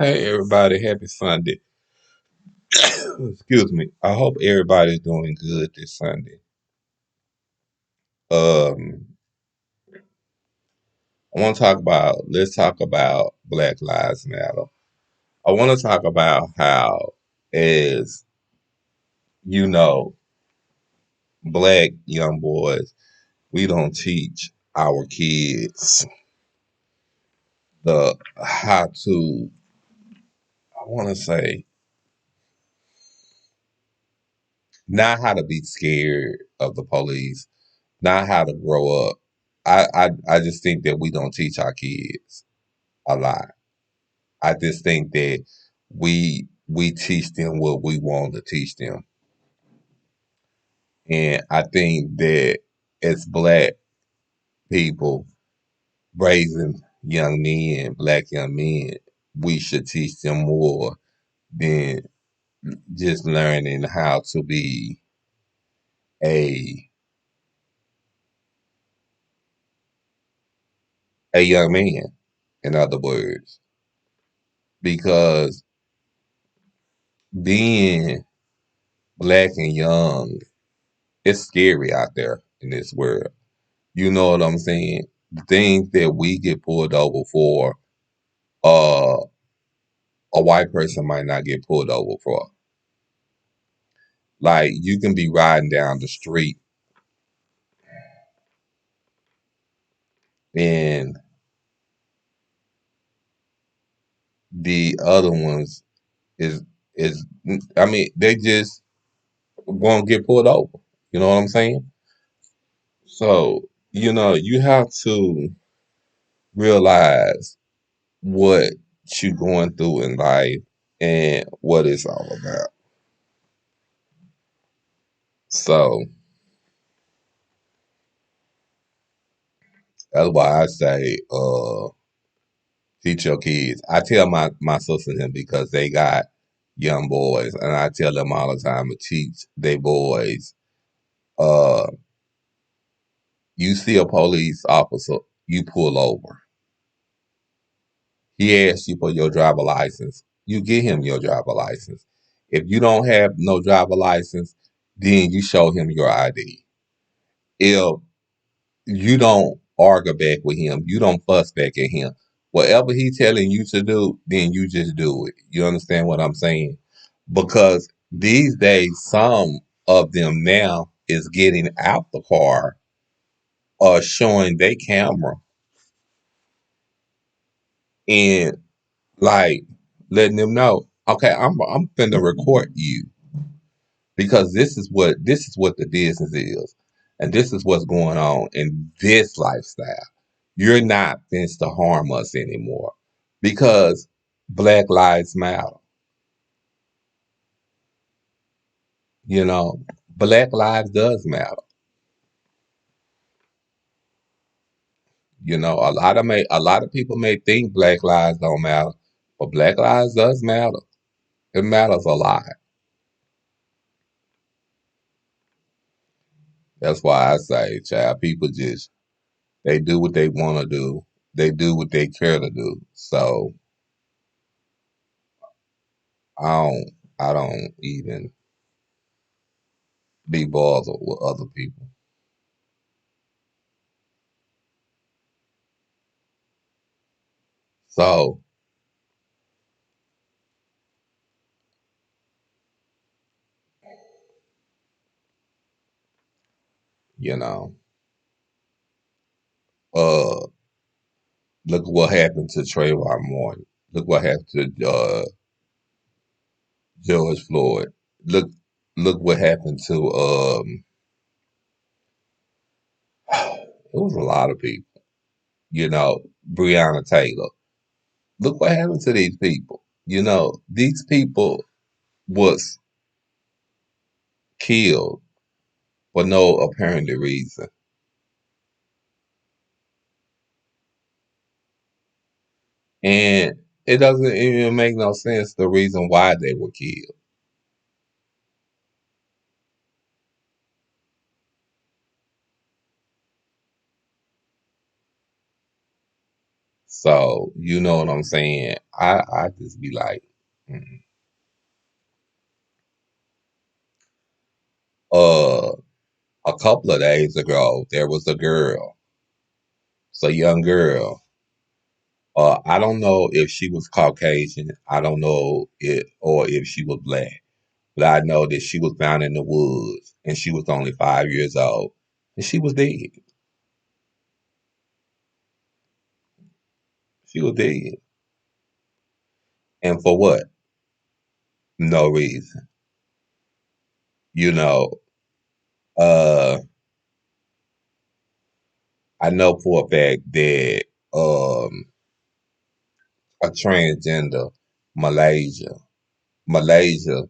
Hey everybody, happy Sunday. Excuse me. I hope everybody's doing good this Sunday. Um, let's talk about Black Lives Matter. I want to talk about how, as you know, black young boys, we don't teach our kids the how to, I want to say, not how to be scared of the police, not how to grow up. I just think that we don't teach our kids a lot. I just think that we teach them what we want to teach them. And I think that as black people raising young men, black young men, we should teach them more than just learning how to be a a young man, in other words. Because being black and young, it's scary out there in this world. You know what I'm saying? The things that we get pulled over for, uh, a white person might not get pulled over for. Like you can be riding down the street and the other ones is is I mean, they just won't get pulled over. You know what I'm saying? So, you have to realize what you're going through in life and what it's all about. So that's why I say, teach your kids. I tell my sister and them because they got young boys, and I tell them all the time to teach their boys. Uh, you see a police officer, you pull over. He asks you for your driver license. You give him your driver license. If you don't have no driver license, then you show him your ID. If you don't argue back with him, you don't fuss back at him. Whatever he telling you to do, then you just do it. You understand what I'm saying? Because these days, some of them now is getting out the car or showing their camera and like letting them know, okay, I'm finna record you because this is what the business is, and this is what's going on in this lifestyle. You're not finna to harm us anymore because Black Lives Matter. You know, Black lives does matter. A lot of people may think Black lives don't matter, but Black lives does matter. It matters a lot. That's why I say, child, people just they do what they want to do. They do what they care to do. So I don't I don't even be bothered with other people. So, you know, uh look what happened to Trayvon Martin. Look what happened to George Floyd. Look look what happened to it was a lot of people. Breonna Taylor. Look what happened to these people. These people was killed for no apparent reason. And it doesn't even make no sense the reason why they were killed. So you know what I'm saying. I just be like, mm. uh, a couple of days ago there was a girl, it's a young girl. I don't know if she was Caucasian. I don't know it or if she was black. But I know that she was found in the woods and she was only 5 years old. And she was dead. She was dead. And for what? No reason. You know, uh, I know for a fact that a transgender Malaysia, Malaysia,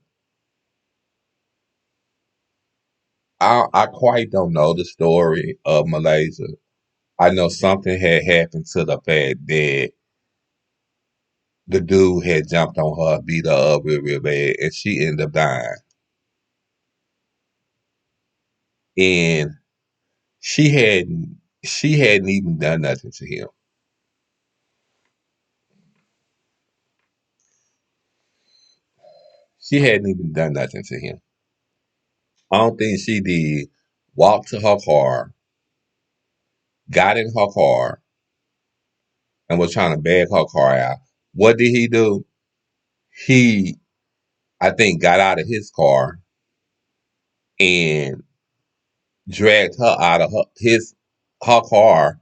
I quite don't know the story of Malaysia. I know something had happened to the fact that the dude had jumped on her, beat her up real, real bad, and she ended up dying. And she hadn't even done nothing to him. She hadn't even done nothing to him. I don't think she did. Walked to her car, got in her car, and was trying to bag her car out. What did he do? He, I think, got out of his car and dragged her out of her car,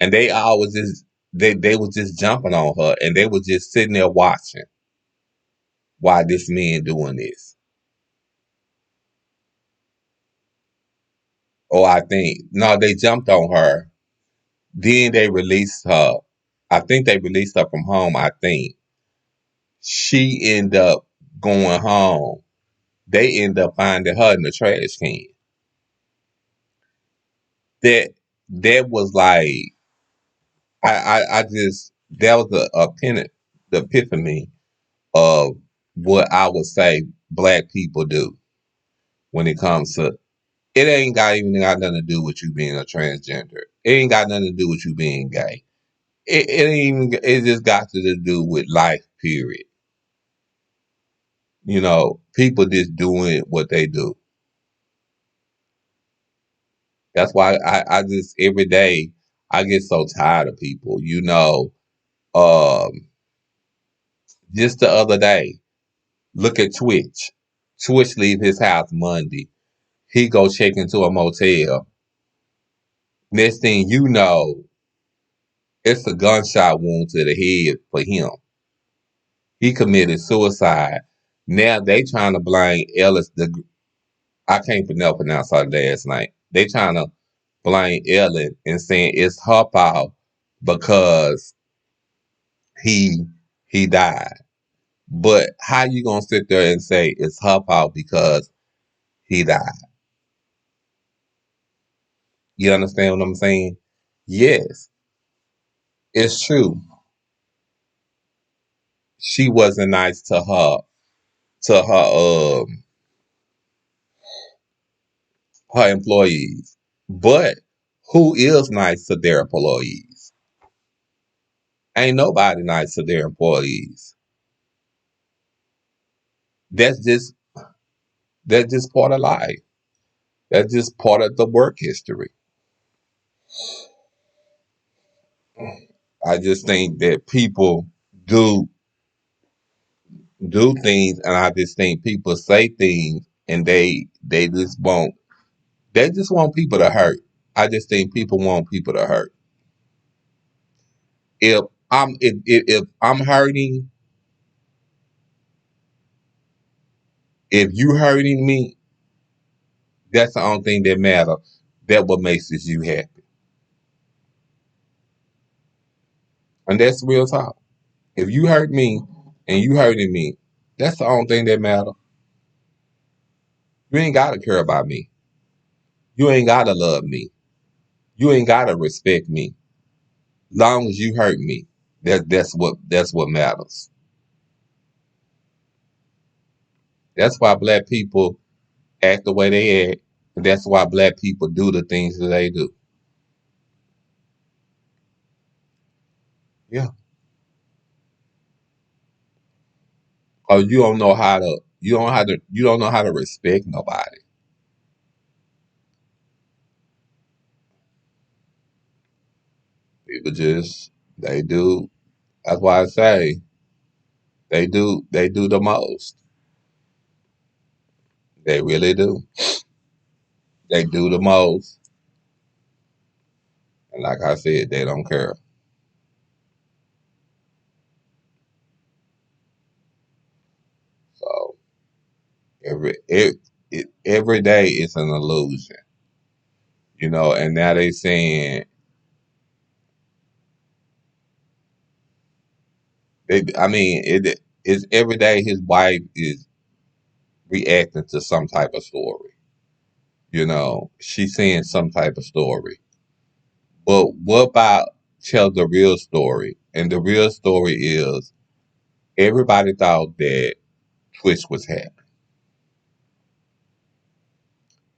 and they always just they was just jumping on her, and they was just sitting there watching why this man doing this. Or I think no, they jumped on her. Then they released her. I think they released her from home. I think she ended up going home. They end up finding her in the trash can. That that was like I just that was the epiphany of what I would say black people do when it comes to it ain't got even got nothing to do with you being a transgender. It ain't got nothing to do with you being gay. It ain't even it just got to do with life, period. You know, people just doing what they do. That's why I just every day I get so tired of people. You know, um, just the other day, look at Twitch. Twitch leave his house Monday. He go check into a motel. Next thing you know, it's a gunshot wound to the head for him. He committed suicide. Now they trying to blame Ellis. I can't never pronounce her last name. They trying to blame Ellen and saying it's her fault because he he died. But how you gonna sit there and say it's her fault because he died? You understand what I'm saying? Yes, it's true. She wasn't nice to her employees. But who is nice to their employees? Ain't nobody nice to their employees. That's just that's just part of life. That's just part of the work history. I just think that people do do things, and I just think people say things, and they just want people to hurt. I just think people want people to hurt. If I'm hurting, if you hurting me, that's the only thing that matter. That what makes this you happy, and that's real talk. If you hurt me and you hurting me, that's the only thing that matter. You ain't gotta care about me. You ain't gotta love me. You ain't gotta respect me. Long as you hurt me, that's what matters. That's why black people act the way they act. And that's why black people do the things that they do. Yeah. Cause you don't know how to. You don't how to. You don't know how to respect nobody. People just they do. That's why I say they do. They do the most. They really do. They do the most. And like I said, they don't care. So every day it's an illusion, you know. And now they saying they. I mean, it's every day his wife is reacting to some type of story. You know, she's saying some type of story. But what about tell the real story? And the real story is everybody thought that Twitch was happy.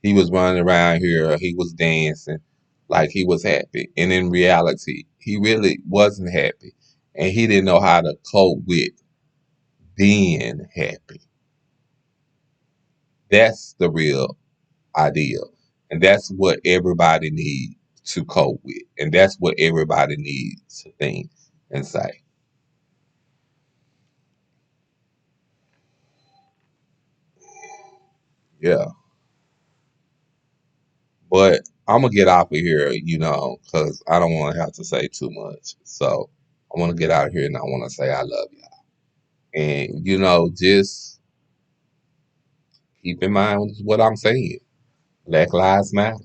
He was running around here, he was dancing like he was happy. And in reality, he really wasn't happy. And he didn't know how to cope with being happy. That's the real ideal. And that's what everybody needs to cope with. And that's what everybody needs to think and say. Yeah. But I'm gonna get off of here, you know, because I don't want to have to say too much. So I want to get out of here and I want to say I love you. And you know, just keep in mind what I'm saying. Black Lives Matter.